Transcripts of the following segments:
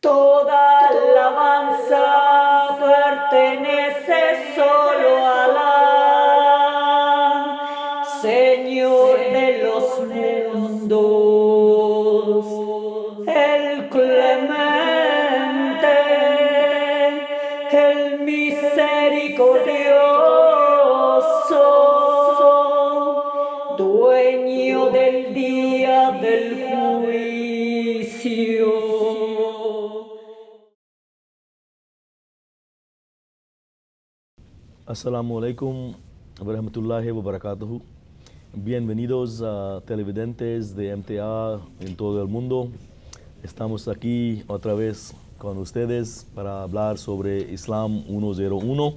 Toda alabanza pertenece solo a Alá, Señor de los mundos, el clemente, el misericordioso, dueño del día del juicio. Assalamu alaikum wa rahmatullahi wa barakatuhu. Bienvenidos a televidentes de MTA en todo el mundo. Estamos aquí otra vez con ustedes para hablar sobre Islam 101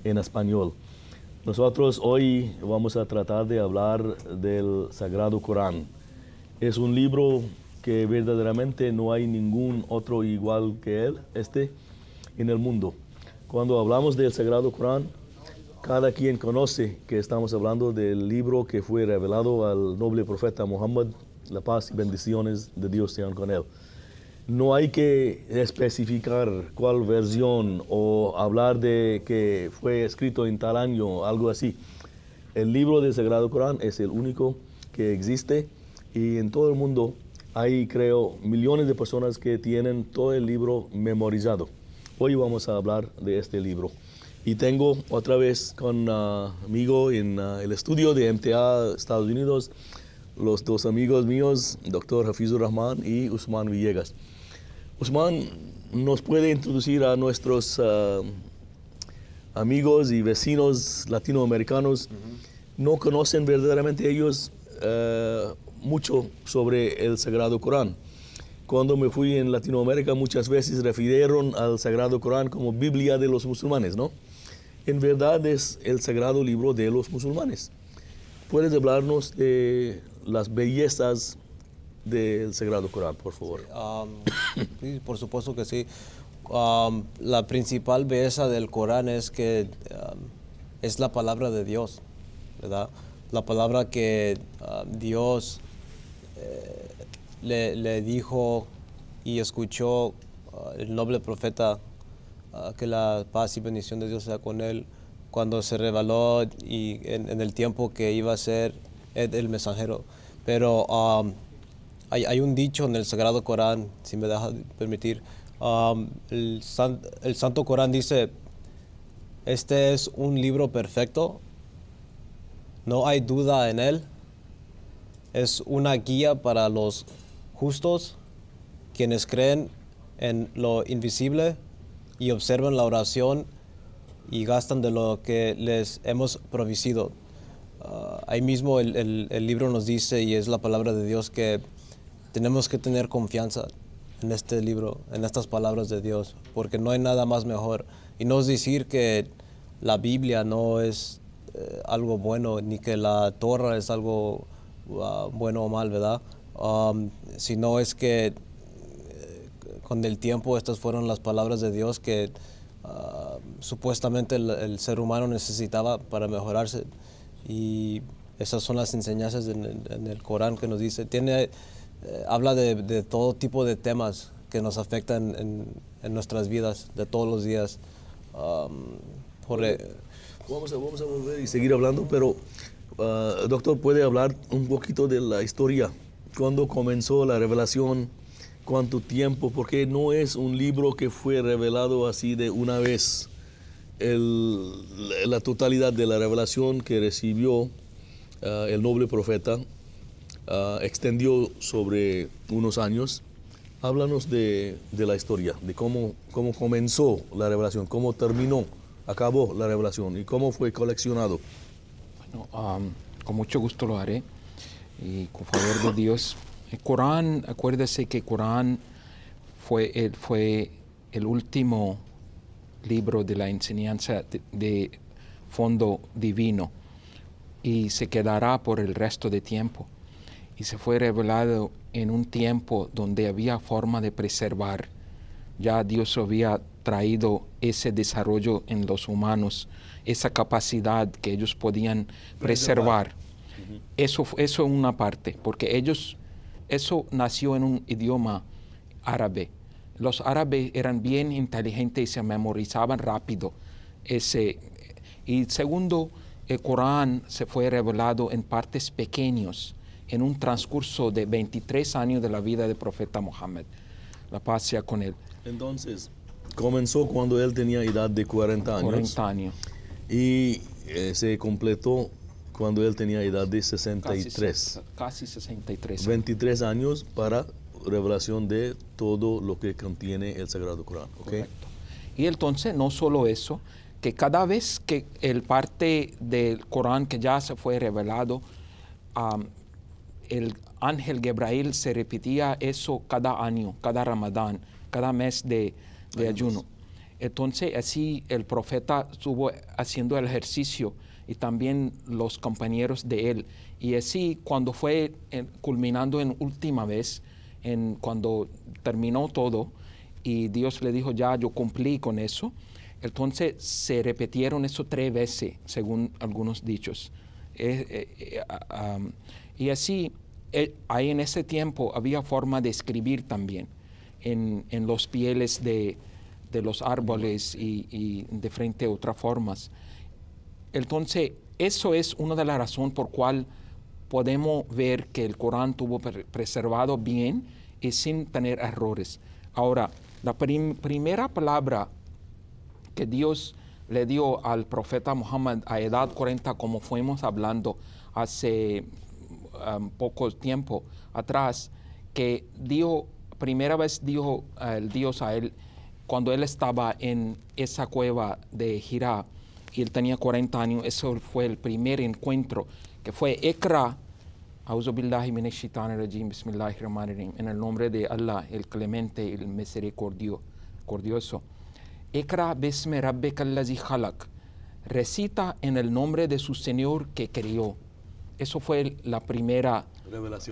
en español. Nosotros hoy vamos a tratar de hablar del Sagrado Corán. Es un libro que verdaderamente no hay ningún otro igual que él, en el mundo. Cuando hablamos del Sagrado Corán, cada quien conoce que estamos hablando del libro que fue revelado al noble profeta Muhammad, la paz y bendiciones de Dios sean con él. No hay que especificar cuál versión o hablar de que fue escrito en tal año, algo así. El libro del Sagrado Corán es el único que existe y en todo el mundo hay, creo, millones de personas que tienen todo el libro memorizado. Hoy vamos a hablar de este libro. Y tengo otra vez conmigo en el estudio de MTA Estados Unidos los dos amigos míos, Dr. Hafizur Rahman y Usman Villegas. Usman, ¿nos puede introducir a nuestros amigos y vecinos latinoamericanos? No conocen verdaderamente ellos mucho sobre el Sagrado Corán. Cuando me fui en Latinoamérica muchas veces refirieron al Sagrado Corán como Biblia de los musulmanes, ¿no? En verdad es el sagrado libro de los musulmanes. ¿Puedes hablarnos de las bellezas del Sagrado Corán, por favor? Sí, por supuesto que sí. La principal belleza del Corán es que es la palabra de Dios, ¿verdad? La palabra que Dios le dijo y escuchó el noble profeta, que la paz y bendición de Dios sea con él, cuando se reveló y en el tiempo que iba a ser el mensajero. Pero hay un dicho en el Sagrado Corán, si me deja permitir. El Santo Corán dice: este es un libro perfecto, no hay duda en él, es una guía para los justos, quienes creen en lo invisible y observan la oración y gastan de lo que les hemos provisto. Ahí mismo el libro nos dice, y es la palabra de Dios, que tenemos que tener confianza en este libro, en estas palabras de Dios, porque no hay nada más mejor. Y no es decir que la Biblia no es algo bueno, ni que la Torah es algo bueno o mal, ¿verdad? Sino es que con el tiempo estas fueron las palabras de Dios que supuestamente el ser humano necesitaba para mejorarse, y esas son las enseñanzas en el Corán que nos dice. Habla de todo tipo de temas que nos afectan en nuestras vidas de todos los días. Vamos a volver y seguir hablando, pero doctor, ¿puede hablar un poquito de la historia? ¿Cuándo comenzó la revelación? ¿Cuánto tiempo? Porque no es un libro que fue revelado así de una vez. La totalidad de la revelación que recibió el noble profeta extendió sobre unos años. Háblanos de la historia, de cómo comenzó la revelación, cómo acabó la revelación y cómo fue coleccionado. Bueno, con mucho gusto lo haré, y con favor de Dios. El Corán, acuérdese que el Corán fue el último libro de la enseñanza de fondo divino, y se quedará por el resto de tiempo. Y se fue revelado en un tiempo donde había forma de preservar. Ya Dios había traído ese desarrollo en los humanos, esa capacidad que ellos podían preservar. Eso es una parte, porque eso nació en un idioma árabe, los árabes eran bien inteligentes y se memorizaban rápido. Y segundo, el Corán se fue revelado en partes pequeñas en un transcurso de 23 años de la vida del profeta Muhammad. La paz sea con él. Entonces, comenzó cuando él tenía edad de 40 años. 40 años. Y se completó cuando él tenía edad de 63. Casi 63. 23 años para revelación de todo lo que contiene el Sagrado Corán. ¿Okay? Correcto. Y entonces, no solo eso, que cada vez que el parte del Corán que ya se fue revelado, el ángel Gabriel se repetía eso cada año, cada Ramadán, cada mes de ayuno. Entonces, así el profeta estuvo haciendo el ejercicio y también los compañeros de él. Y así, cuando fue culminando en última vez, cuando terminó todo, y Dios le dijo, ya yo cumplí con eso, entonces se repitieron eso 3 veces, según algunos dichos. Y así, ahí en ese tiempo había forma de escribir también en los pieles de los árboles y de frente a otras formas. Entonces, eso es una de las razones por cual podemos ver que el Corán tuvo preservado bien y sin tener errores. Ahora, la primera palabra que Dios le dio al profeta Muhammad a edad 40, como fuimos hablando hace poco tiempo atrás, que primera vez dijo el Dios a él, cuando él estaba en esa cueva de Hira, y él tenía 40 años, eso fue el primer encuentro, que fue Iqra, A'udhu billahi minash shaitanir rajim, bismillahir rahmanir rahim, en el nombre de Allah, el clemente y el misericordioso. Iqra bismi rabbika allazi khalaq, recita en el nombre de su Señor que creó. Eso fue la primera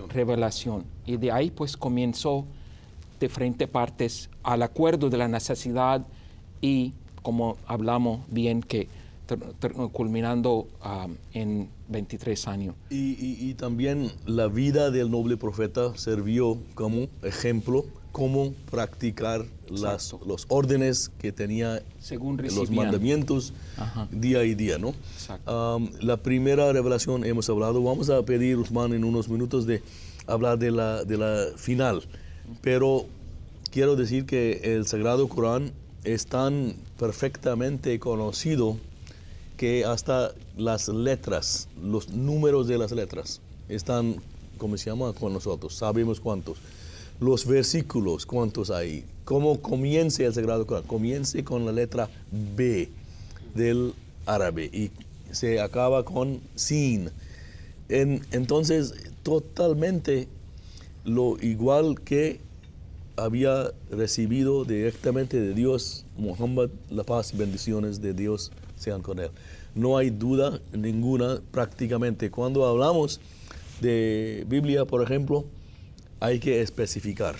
revelación. Y de ahí pues comenzó diferentes partes al acuerdo de la necesidad y, como hablamos bien, que culminando en 23 años. Y también la vida del noble profeta sirvió como ejemplo cómo practicar los órdenes que tenía, según los mandamientos. Ajá. Día y día, ¿no? La primera revelación hemos hablado. Vamos a pedir, Usman, en unos minutos de hablar de la final. Pero quiero decir que el Sagrado Corán es tan perfectamente conocido que hasta las letras, los números de las letras están, ¿cómo se llama?, con nosotros. Sabemos cuántos. Los versículos, cuántos hay. ¿Cómo comienza el Sagrado Corán? Comienza con la letra B del árabe y se acaba con Sin. Entonces, totalmente lo igual que había recibido directamente de Dios, Muhammad, la paz y bendiciones de Dios sean con él. No hay duda ninguna prácticamente. Cuando hablamos de Biblia, por ejemplo, hay que especificar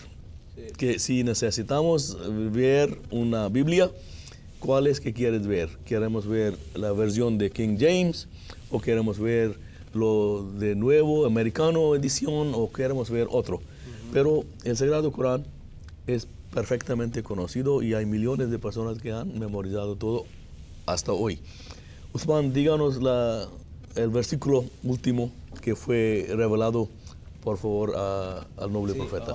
que si necesitamos ver una Biblia, ¿cuál es que quieres ver? ¿Queremos ver la versión de King James o queremos ver lo de nuevo americano edición o queremos ver otro? Pero el Sagrado Corán es perfectamente conocido y hay millones de personas que han memorizado todo hasta hoy. Usman, díganos el versículo último que fue revelado, por favor, al noble profeta.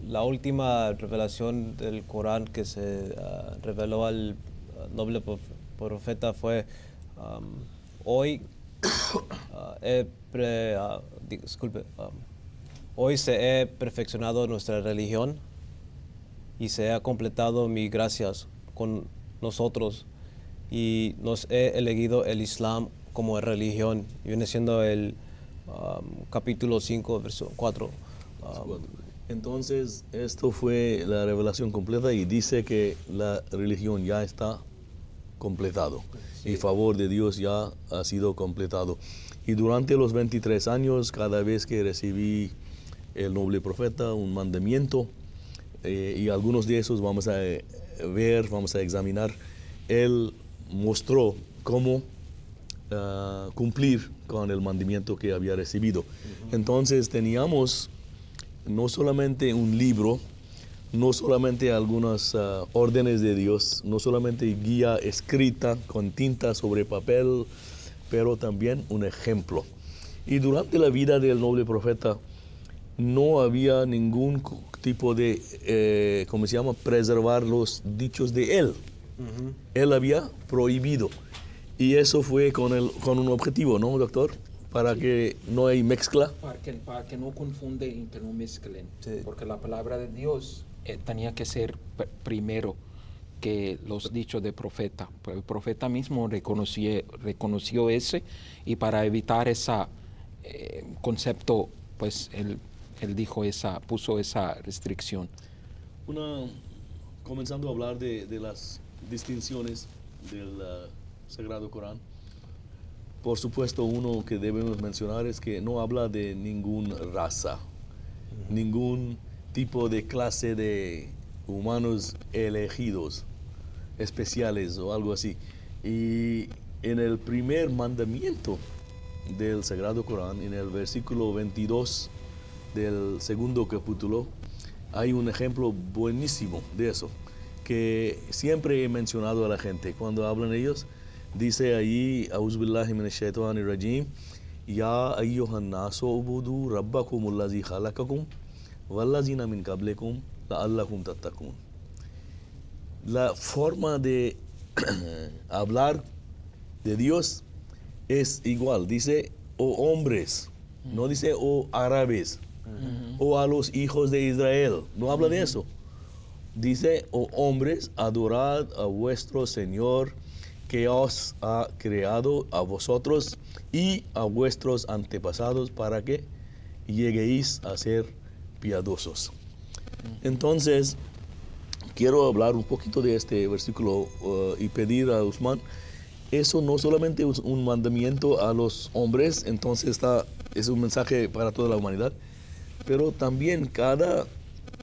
La última revelación del Corán que se reveló al noble profeta fue hoy hoy se ha perfeccionado nuestra religión y se ha completado mi gracias con nosotros y nos he elegido el Islam como religión. Viene siendo el capítulo 5, verso 4. Entonces, esto fue la revelación completa y dice que la religión ya está completado. Sí. El favor de Dios ya ha sido completado. Y durante los 23 años, cada vez que recibí el noble profeta un mandamiento, y algunos de esos vamos a ver, vamos a examinar, él mostró cómo cumplir con el mandamiento que había recibido. Entonces teníamos no solamente un libro no solamente algunas órdenes de Dios, no solamente guía escrita con tinta sobre papel, pero también un ejemplo. Y durante la vida del noble profeta no había ningún tipo de, ¿cómo se llama?, preservar los dichos de él. Él había prohibido. Y eso fue con un objetivo, ¿no, doctor? Para que no hay mezcla. Para que no confunde y que no mezclen. Sí. Porque la palabra de Dios tenía que ser primero que los dichos del profeta. Pues el profeta mismo reconoció ese, y para evitar ese concepto, pues él puso esa restricción. Comenzando a hablar de las distinciones del Sagrado Corán, por supuesto uno que debemos mencionar es que no habla de ninguna raza, ningún tipo de clase de humanos elegidos, especiales o algo así. Y en el primer mandamiento del Sagrado Corán, en el versículo 22 del segundo capítulo, hay un ejemplo buenísimo de eso, que siempre he mencionado a la gente cuando hablan ellos. Dice ahí, Auzubillahi minash shaitanir rajim, Ya ayyuhan nasu ubudu rabbakum allazi khalaqakum wallazina min qablikum la'allakum tattaqun. La forma de hablar de Dios es igual. Dice, oh hombres, no dice, oh árabes, o a los hijos de Israel. No habla de eso. Dice, oh hombres, adorad a vuestro Señor, que os ha creado a vosotros y a vuestros antepasados para que lleguéis a ser piadosos. Entonces, quiero hablar un poquito de este versículo y pedir a Usman, eso no solamente es un mandamiento a los hombres, entonces es un mensaje para toda la humanidad, pero también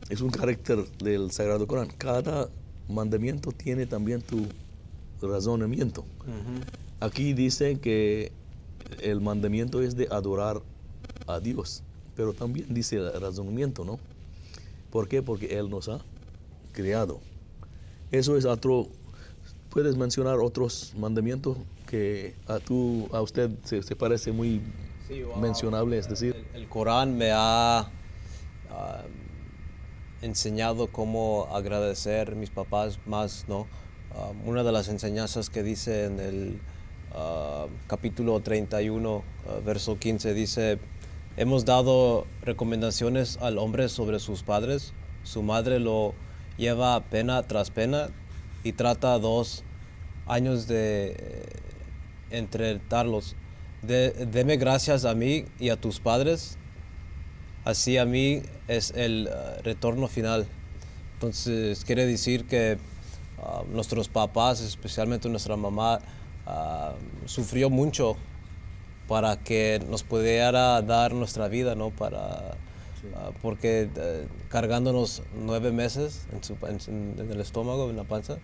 es un carácter del Sagrado Corán. Cada mandamiento tiene también tu razonamiento. Aquí dice que el mandamiento es de adorar a Dios, pero también dice el razonamiento, ¿no? ¿Por qué? Porque Él nos ha creado. Eso es otro. ¿Puedes mencionar otros mandamientos que a usted se parece muy mencionable? Es decir, el Corán me ha enseñado cómo agradecer a mis papás más, ¿no? Una de las enseñanzas que dice en el capítulo 31, verso 15, dice: hemos dado recomendaciones al hombre sobre sus padres, su madre lo lleva pena tras pena y trata 2 años de entretarlos. Deme gracias a mí y a tus padres, así a mí es el retorno final. Entonces quiere decir que nuestros papás, especialmente nuestra mamá, sufrió mucho para que nos pudiera dar nuestra vida, ¿no? Porque cargándonos 9 meses en el estómago, en la panza,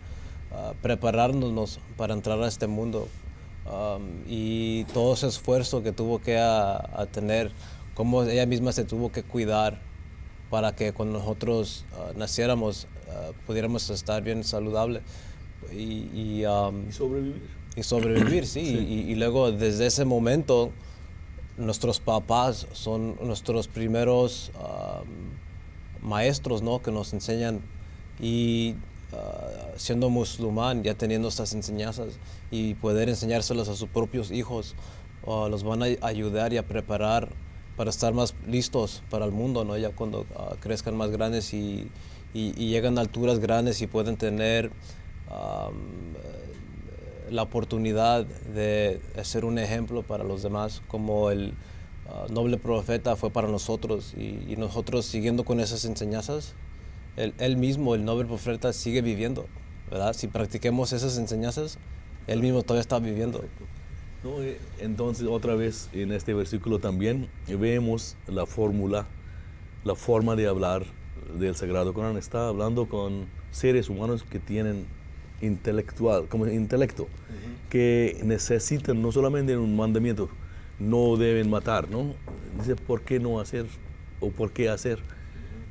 preparándonos para entrar a este mundo, y todo ese esfuerzo que tuvo que tener, cómo ella misma se tuvo que cuidar para que cuando nosotros naciéramos pudiéramos estar bien saludable y sobrevivir. Y sobrevivir, sí. Y luego desde ese momento nuestros papás son nuestros primeros maestros, ¿no? Que nos enseñan, y siendo musulmán, ya teniendo estas enseñanzas y poder enseñárselas a sus propios hijos, los van a ayudar y a preparar para estar más listos para el mundo, ¿no? Ya cuando crezcan más grandes y llegan a alturas grandes y pueden tener la oportunidad de ser un ejemplo para los demás, como el noble profeta fue para nosotros, y nosotros siguiendo con esas enseñanzas, él mismo, el noble profeta, sigue viviendo, ¿verdad? Si practiquemos esas enseñanzas, él mismo todavía está viviendo. No, entonces otra vez en este versículo también vemos la fórmula, la forma de hablar del Sagrado Corán. Está hablando con seres humanos que tienen intelecto, que necesitan no solamente un mandamiento, no deben matar, ¿no? Dice por qué no hacer o por qué hacer.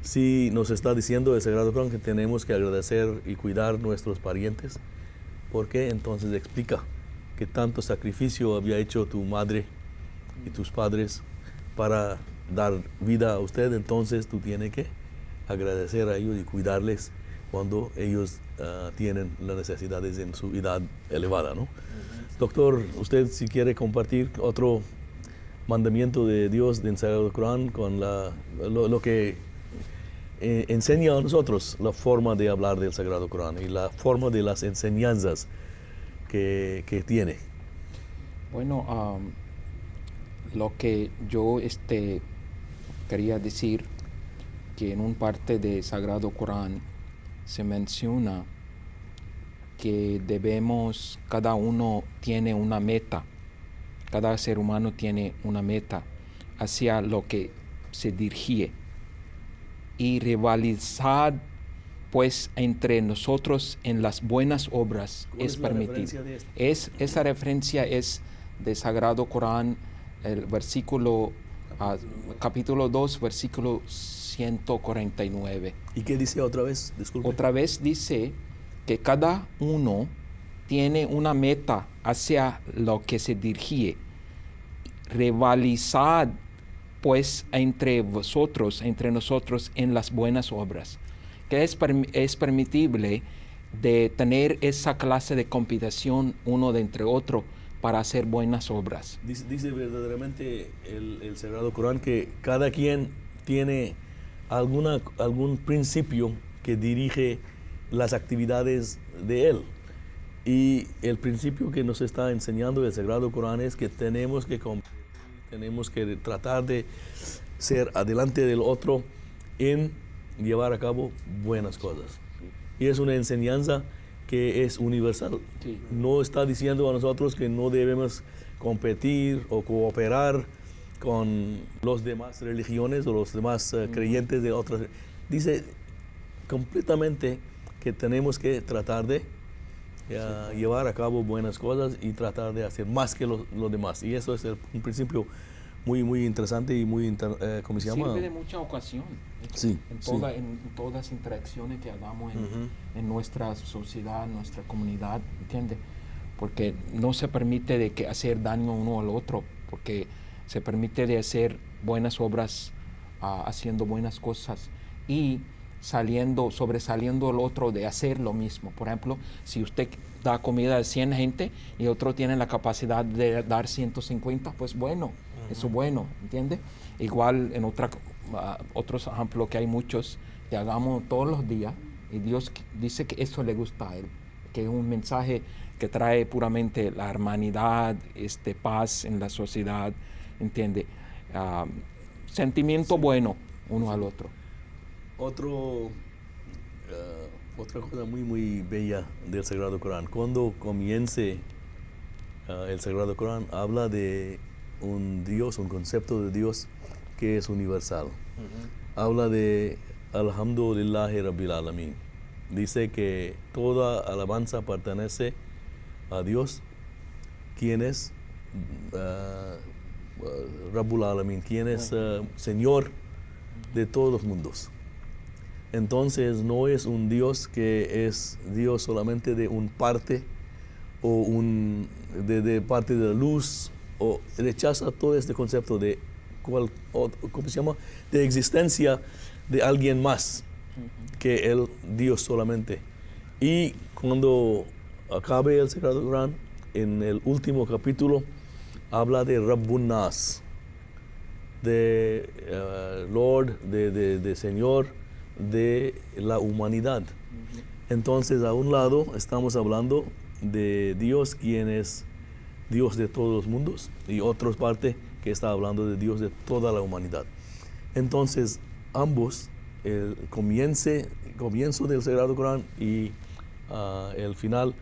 sí nos está diciendo el Sagrado Corán que tenemos que agradecer y cuidar nuestros parientes. ¿Por qué? Entonces explica que tanto sacrificio había hecho tu madre y tus padres para dar vida a usted, entonces tú tienes que agradecer a ellos y cuidarles cuando ellos tienen las necesidades en su edad elevada, ¿no? Doctor, usted si quiere compartir otro mandamiento de Dios del Sagrado Corán con lo que enseña a nosotros la forma de hablar del Sagrado Corán y la forma de las enseñanzas que tiene. Bueno, lo que yo quería decir, que en un parte del Sagrado Corán se menciona que cada uno tiene una meta, cada ser humano tiene una meta hacia lo que se dirige, y rivalizar pues entre nosotros en las buenas obras es permitido. Esa referencia es del Sagrado Corán, el versículo capítulo 2, versículo 149. ¿Y qué dice otra vez? Disculpe. Otra vez dice que cada uno tiene una meta hacia lo que se dirige. Rivalizad pues entre nosotros en las buenas obras, que es permitible de tener esa clase de competición uno de entre otro para hacer buenas obras. Dice verdaderamente el Sagrado Corán que cada quien tiene algún principio que dirige las actividades de él. Y el principio que nos está enseñando el Sagrado Corán es que tenemos que tratar de ser adelante del otro en llevar a cabo buenas cosas. Y es una enseñanza que es universal. Sí. No está diciendo a nosotros que no debemos competir o cooperar con los demás religiones o los demás creyentes de otras. Dice completamente que tenemos que tratar de llevar a cabo buenas cosas y tratar de hacer más que los demás. Y eso es un principio muy, muy interesante y muy, ¿cómo se llama? Sirve de mucha ocasión. Sí, en sí. todas las interacciones que hagamos en nuestra sociedad, en nuestra comunidad, ¿entiendes? Porque no se permite de que hacer daño uno al otro, porque se permite de hacer buenas obras, haciendo buenas cosas y sobresaliendo al otro de hacer lo mismo. Por ejemplo, si usted da comida a 100 gente y otro tiene la capacidad de dar 150, pues bueno, eso es bueno, ¿entiende? Igual en otros ejemplos que hay muchos que hagamos todos los días, y Dios dice que eso le gusta a Él, que es un mensaje que trae puramente la hermanidad, paz en la sociedad, ¿entiende? Sentimiento bueno uno al otro. Otra cosa muy, muy bella del Sagrado Corán. Cuando comience el Sagrado Corán, habla de un Dios, un concepto de Dios que es universal. Habla de Alhamdulillahi Rabbil Alamin. Dice que toda alabanza pertenece a Dios, quien es Rabbul Alamin, quien es Señor de todos los mundos. Entonces no es un Dios que es Dios solamente de un parte o de parte de la luz, o rechaza todo este concepto de ¿cómo se llama? De existencia de alguien más que el Dios solamente. Y cuando acabe el Sagrado Corán, en el último capítulo habla de Rabbun Nas, de Lord, de Señor de la humanidad. Entonces, a un lado estamos hablando de Dios, quien es Dios de todos los mundos, y otra parte que está hablando de Dios de toda la humanidad. Entonces, ambos, el comienzo del Sagrado Corán y el final,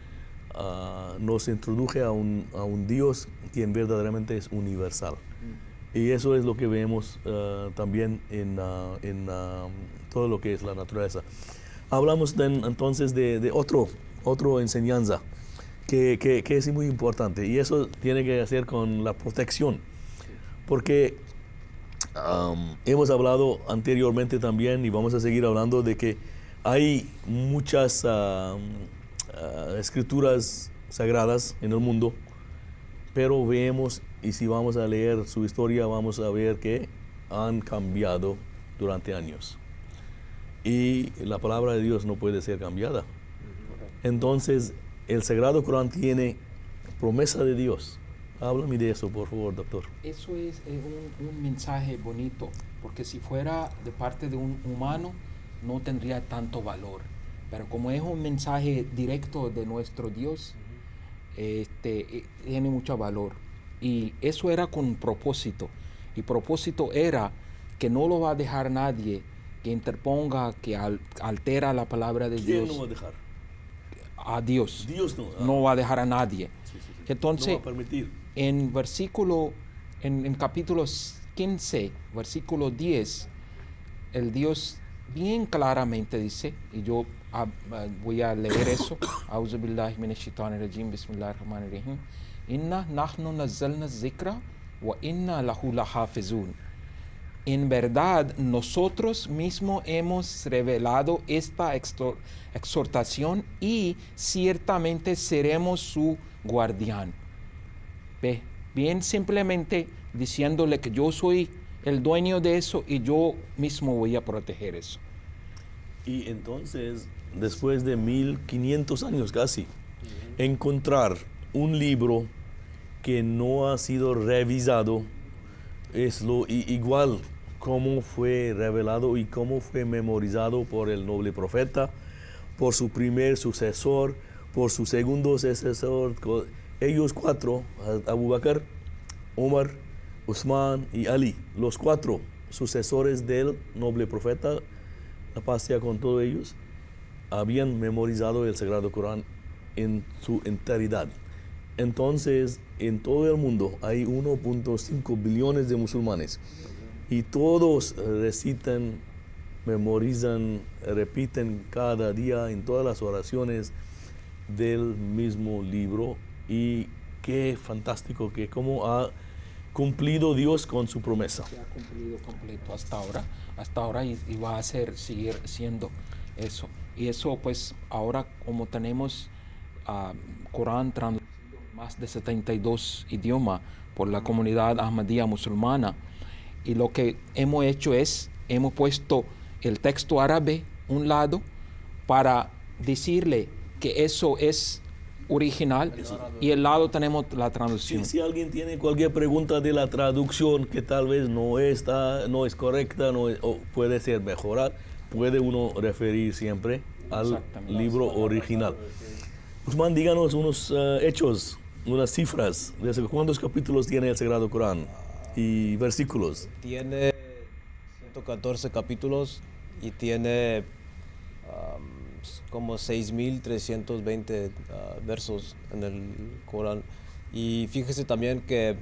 nos introduje a un Dios quien verdaderamente es universal. Y eso es lo que vemos también en todo lo que es la naturaleza. Hablamos entonces de otra enseñanza que es muy importante, y eso tiene que hacer con la protección, porque hemos hablado anteriormente también y vamos a seguir hablando de que hay muchas escrituras sagradas en el mundo, pero vemos, y si vamos a leer su historia, vamos a ver que han cambiado durante años. Y la palabra de Dios no puede ser cambiada. Entonces, el Sagrado Corán tiene promesa de Dios. Háblame de eso, por favor, doctor. Eso es un mensaje bonito, porque si fuera de parte de un humano, no tendría tanto valor. Pero como es un mensaje directo de nuestro Dios, tiene mucho valor. Y eso era con propósito. Y propósito era que no lo va a dejar nadie que interponga, que altera la palabra de ¿Quién Dios. no va a dejar? A Dios. Dios no. No va a dejar a nadie. Sí. Entonces, No va a permitir. en capítulo 15, versículo 10, el Dios bien claramente dice, y yo voy a leer eso, A'udhu billahi minash shaitanir rajim, bismillahir rahmanir rahim, Inna nahnu nazzalna zikra wa inna lahu lahafizun. En verdad, nosotros mismos hemos revelado esta exhortación y ciertamente seremos su guardián. Ve, bien simplemente diciéndole que yo soy el dueño de eso y yo mismo voy a proteger eso. Y entonces, después de 1500 años casi, encontrar un libro que no ha sido revisado es lo igual como fue revelado y cómo fue memorizado por el noble profeta, por su primer sucesor, por su segundo sucesor. Ellos cuatro, Abu Bakr, Omar, Usman y Ali, los cuatro sucesores del noble profeta, la paz sea con todos ellos, habían memorizado el Sagrado Corán en su enteridad. Entonces, en todo el mundo hay 1.5 billones de musulmanes y todos recitan, memorizan, repiten cada día en todas las oraciones del mismo libro. Y qué fantástico que cómo ha cumplido Dios con su promesa. Se ha cumplido completo hasta ahora y va a seguir siendo eso. Y eso pues ahora como tenemos Corán traducido en más de 72 idiomas por la comunidad Ahmadía musulmana, y lo que hemos hecho es, hemos puesto el texto árabe a un lado para decirle que eso es original y al lado tenemos la traducción. Si alguien tiene cualquier pregunta de la traducción que tal vez no es correcta, o puede ser mejorada, puede uno referir siempre al libro original. Usman, díganos unos hechos, unas cifras. ¿Cuántos capítulos tiene el Sagrado Corán y versículos? Tiene 114 capítulos y tiene como 6.320 versos en el Corán. Y fíjese también que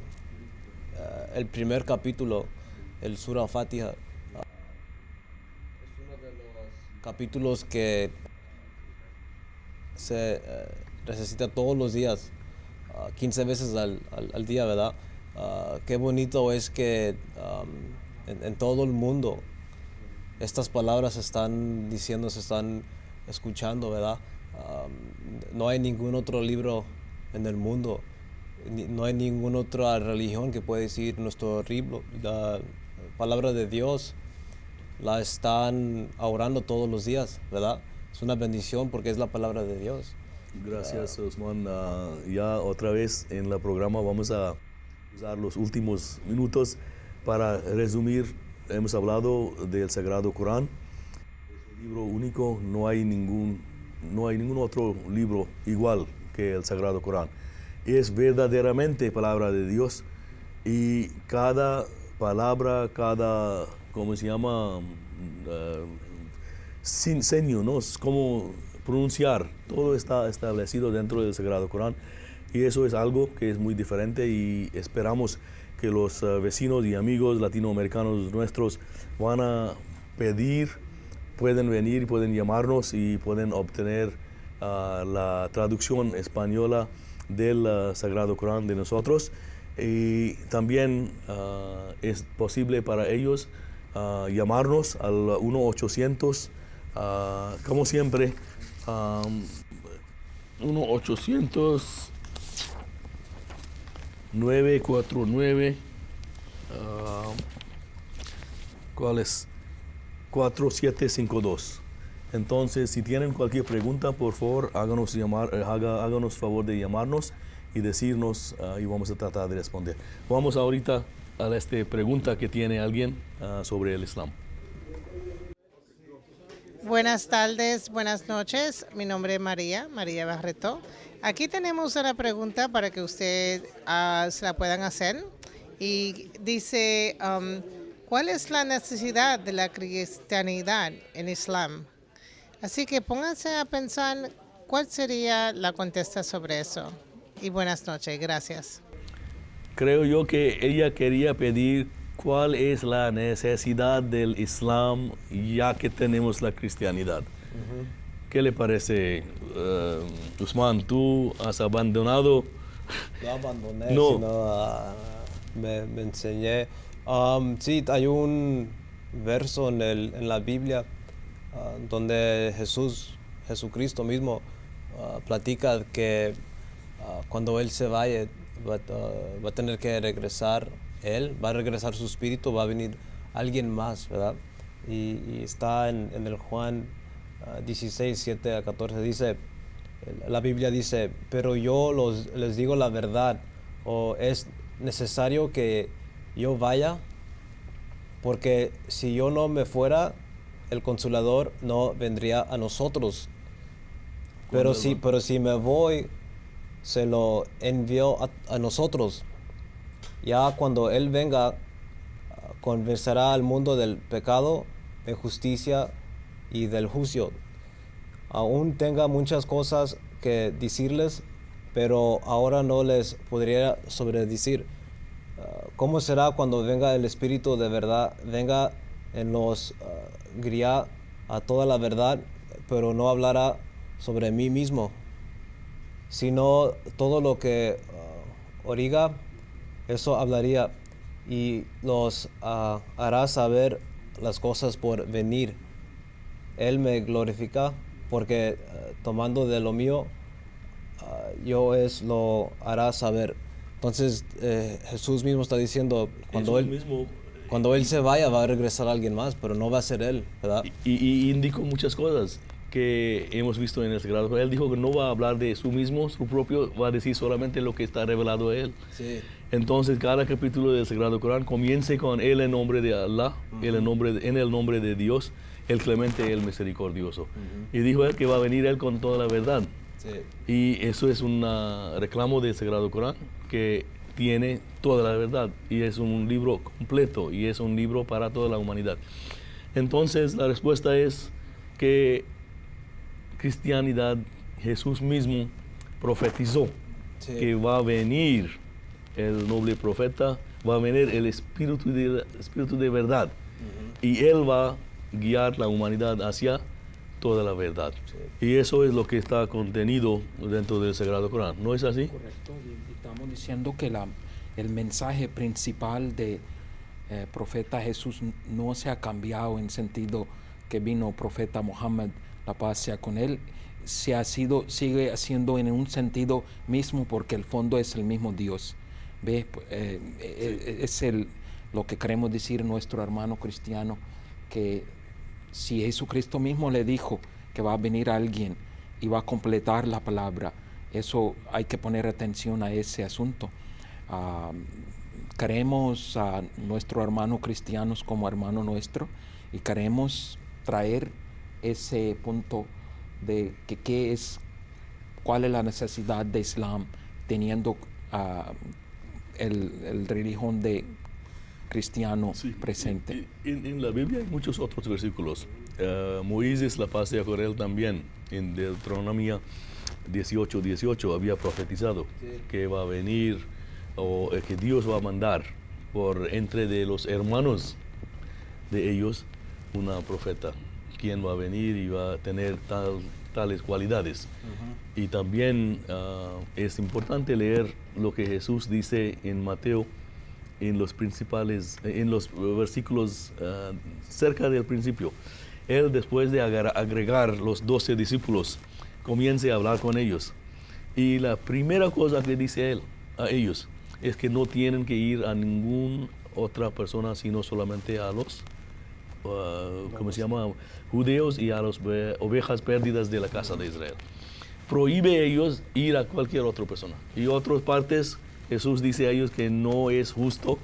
el primer capítulo, el Surah Fatiha, es uno de los capítulos que se recita todos los días, 15 veces al día, ¿verdad? Qué bonito es que en todo el mundo estas palabras se están diciendo, se están escuchando, ¿verdad? No hay ningún otro libro en el mundo, no hay ninguna otra religión que pueda decir nuestro libro, la palabra de Dios la están orando todos los días, ¿verdad? Es una bendición porque es la palabra de Dios. Gracias, Usman. Ya otra vez en el programa vamos a usar los últimos minutos para resumir. Hemos hablado del Sagrado Corán. Es un libro único, no hay ningún otro libro igual que el Sagrado Corán. Es verdaderamente palabra de Dios y cada palabra, cada, ¿cómo se llama? Seño, ¿no? Es como pronunciar, todo está establecido dentro del Sagrado Corán y eso es algo que es muy diferente y esperamos que los vecinos y amigos latinoamericanos nuestros van a pedir, pueden venir, pueden llamarnos y pueden obtener la traducción española del Sagrado Corán de nosotros. Y también es posible para ellos llamarnos al 1-800, como siempre, 1-800-949, ¿cuál es? 4752. Entonces, si tienen cualquier pregunta, por favor, háganos favor de llamarnos y decirnos y vamos a tratar de responder. Vamos ahorita a esta pregunta que tiene alguien sobre el Islam. Buenas tardes, buenas noches. Mi nombre es María Barreto. Aquí tenemos una pregunta para que usted se la puedan hacer. Y dice, ¿cuál es la necesidad de la cristianidad en Islam? Así que pónganse a pensar cuál sería la contesta sobre eso. Y buenas noches, gracias. Creo yo que ella quería pedir cuál es la necesidad del Islam ya que tenemos la cristianidad. ¿Qué le parece, Usman? ¿Tú has abandonado? No abandoné, No. sino me enseñé. Sí, hay un verso en la Biblia donde Jesucristo mismo platica que cuando Él se vaya va a tener que regresar Él, va a regresar su espíritu, va a venir alguien más, ¿verdad? Y está en el Juan 16, 7 a 14, dice, la Biblia dice, pero yo les digo la verdad, o es necesario que yo vaya, porque si yo no me fuera, el Consolador no vendría a nosotros. Pero si me voy, se lo envió a nosotros. Ya cuando Él venga, convencerá al mundo del pecado, de justicia y del juicio. Aún tenga muchas cosas que decirles, pero ahora no les podría sobredecir. ¿Cómo será cuando venga el Espíritu de verdad? Venga en los guiará a toda la verdad, pero no hablará sobre mí mismo, sino todo lo que oiga, eso hablaría, y los hará saber las cosas por venir. Él me glorifica, porque tomando de lo mío, yo lo hará saber. Entonces Jesús mismo está diciendo, cuando él se vaya va a regresar alguien más, pero no va a ser Él, ¿verdad? Y indicó muchas cosas que hemos visto en el Sagrado. Él dijo que no va a hablar de su mismo, su propio, va a decir solamente lo que está revelado a Él. Sí. Entonces cada capítulo del Sagrado Corán comienza con Él en nombre de Allah, en el nombre de Dios, el clemente, el misericordioso. Y dijo Él que va a venir Él con toda la verdad. Sí. Y eso es un reclamo del Sagrado Corán que tiene toda la verdad y es un libro completo y es un libro para toda la humanidad. Entonces la respuesta es que cristianidad, Jesús mismo profetizó que va a venir el noble profeta, va a venir el espíritu de verdad y Él va a guiar la humanidad hacia toda la verdad. Y eso es lo que está contenido dentro del Sagrado Corán. ¿No es así? Correcto. Y estamos diciendo que el mensaje principal de profeta Jesús no se ha cambiado en sentido que vino profeta Muhammad, la paz sea con él, sigue siendo en un sentido mismo porque el fondo es el mismo Dios. ¿Ve? Es lo que queremos decir nuestro hermano cristiano, que si Jesucristo mismo le dijo que va a venir alguien y va a completar la palabra, eso hay que poner atención a ese asunto. Queremos a nuestros hermanos cristianos como hermano nuestro y queremos traer ese punto de cuál es la necesidad de Islam teniendo el religión de cristiano presente. En la Biblia hay muchos otros versículos. Moisés, la paz sea con él también, en Deuteronomio 18:18 había profetizado que va a venir o que Dios va a mandar por entre de los hermanos de ellos una profeta, quien va a venir y va a tener tal tales cualidades. Y también es importante leer lo que Jesús dice en Mateo, en los versículos cerca del principio. Él, después de agregar los 12 discípulos, comienza a hablar con ellos. Y la primera cosa que dice él a ellos es que no tienen que ir a ninguna otra persona, sino solamente a los judíos y a las ovejas perdidas de la casa de Israel. Prohíbe a ellos ir a cualquier otra persona. Y otras partes, Jesús dice a ellos que no es justo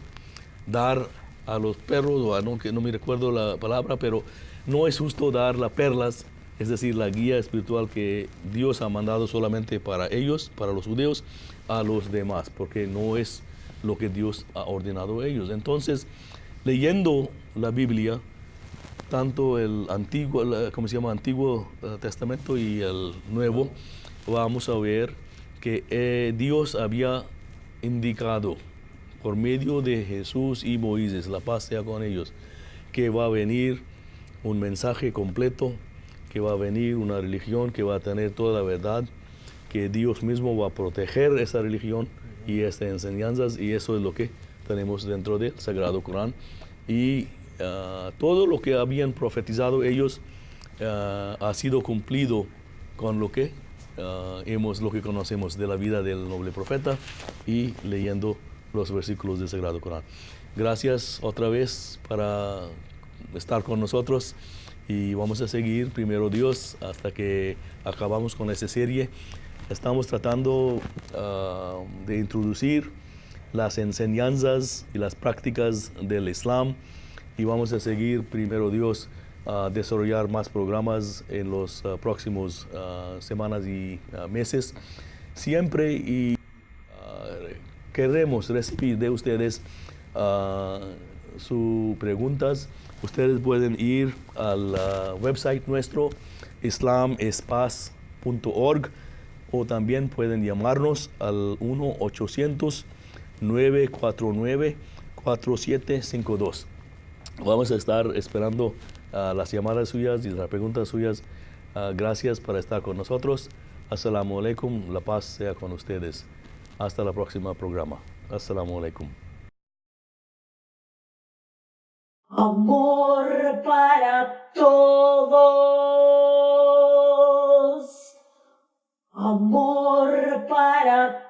dar a los perros, que no me recuerdo la palabra, pero no es justo dar las perlas, es decir, la guía espiritual que Dios ha mandado solamente para ellos, para los judíos, a los demás, porque no es lo que Dios ha ordenado a ellos. Entonces, leyendo la Biblia, tanto el Antiguo Testamento y el Nuevo, vamos a ver que Dios había indicado por medio de Jesús y Moisés, la paz sea con ellos, que va a venir un mensaje completo, que va a venir una religión que va a tener toda la verdad, que Dios mismo va a proteger esa religión y estas enseñanzas, y eso es lo que tenemos dentro del Sagrado Corán. Y todo lo que habían profetizado ellos ha sido cumplido con lo que conocemos de la vida del noble profeta y leyendo los versículos del Sagrado Corán. Gracias otra vez para estar con nosotros y vamos a seguir, primero Dios, hasta que acabamos con esta serie. Estamos tratando de introducir las enseñanzas y las prácticas del Islam y vamos a seguir, primero Dios, a desarrollar más programas en los próximos semanas y meses. Siempre y queremos recibir de ustedes sus preguntas. Ustedes pueden ir al website nuestro, islamespaz.org, o también pueden llamarnos al 1-800-949-4752. Vamos a estar esperando las llamadas suyas y las preguntas suyas. Gracias por estar con nosotros. Assalamu alaikum. La paz sea con ustedes. Hasta el próximo programa. Assalamu alaikum. Amor para todos. Amor para